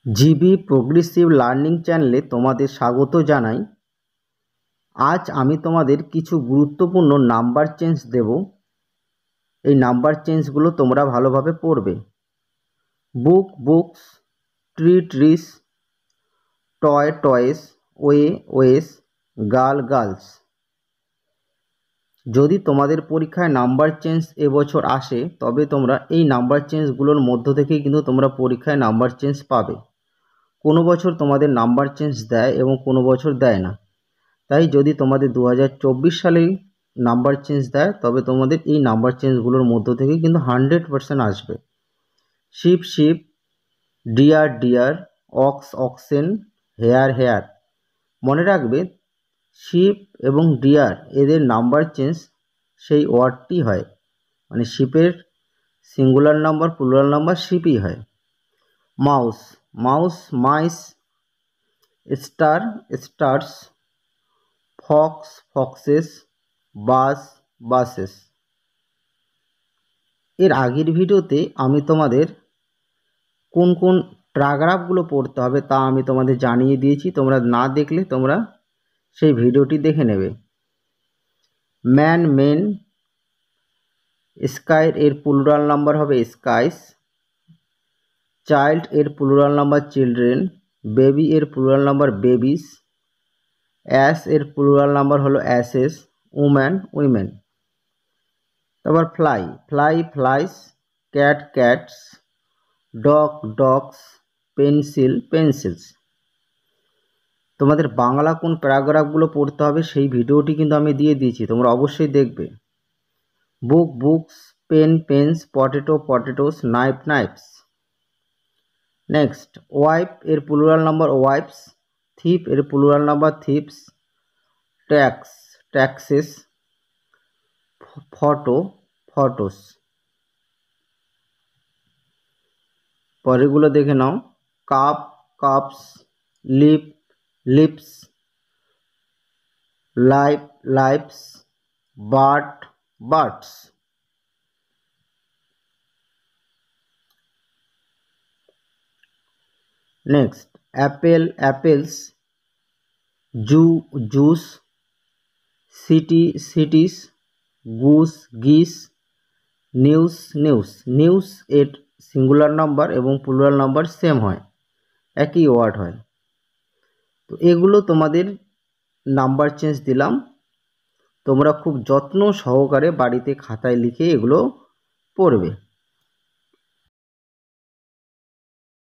GB progressive learning চ্যানেলে তোমাদের স্বাগত জানাই। আজ আমি তোমাদের কিছু গুরুত্বপূর্ণ নাম্বার চেঞ্জ দেব। এই নাম্বার চেঞ্জগুলো তোমরা ভালোভাবে পড়বে। Book books, tree trees, toy toys, way ways, girl girls. যদি তোমাদের পরীক্ষায় নাম্বার চেঞ্জ এবছর আসে তবে তোমরা এই নাম্বার চেঞ্জগুলোর মধ্য থেকেই কিন্তু তোমরা পরীক্ষায় নাম্বার চেঞ্জ পাবে। কোনো বছর তোমাদের নাম্বার চেঞ্জ দেয় এবং কোনো বছর দেয় না। তাই যদি তোমাদের 2024 সালেই নাম্বার চেঞ্জ দেয় তবে তোমাদের এই নাম্বার চেঞ্জগুলোর মধ্য থেকে কিন্তু 100% আসবে। Sheep sheep, deer deer, ox oxen, hair hair. মনে রাখবে শিপ এবং ডিয়ার এদের নাম্বার চেঞ্জ সেই ওয়ার্ডটি হয়, মানে শিপের সিঙ্গুলার নাম্বার প্লুরাল নাম্বার শিপই হয়। Mouse mouse, mice, star stars, fox foxes, bus buses. এর আগের ভিডিওতে আমি তোমাদের কোন কোন প্যারাগ্রাফগুলো পড়তে হবে তা আমি তোমাদের জানিয়ে দিয়েছি। তোমরা না দেখলে তোমরা সেই ভিডিওটি দেখে নেবে। ম্যান মেন, স্কাই এর প্লুরাল নাম্বার হবে স্কাইস। চাইল্ড এর প্লুরাল নাম্বার চিলড্রেন। বেবি এর প্লুরাল নাম্বার বেবিস। অ্যাস এর প্লুরাল নাম্বার হলো অ্যাসেস। Woman women. তারপর fly fly flies, cat cats, dog dogs, pencil pencils. তোমাদের বাংলা কোন প্যারাগ্রাফগুলো পড়তে হবে সেই ভিডিওটি কিন্তু আমি দিয়ে দিয়েছি, তোমরা অবশ্যই দেখবে। Book books, pen pens, potato potatoes, knife knifes. Next wife এর প্লুরাল নাম্বার ওয়াইফস। থিপ এর plural number thiefs. Tax taxes. Photo photos. পরেরগুলো দেখে নাও। Cup cups, lip lips, life lifes, bird birds. Next apple apples, zoo zoos, city cities, goose geese, news news. News এর singular number এবং plural number same হয়, একই word হয়। তো এগুলো তোমাদের নাম্বার চেঞ্জ দিলাম, তোমরা খুব যত্ন সহকারে বাড়িতে খাতায় লিখে এগুলো পড়বে।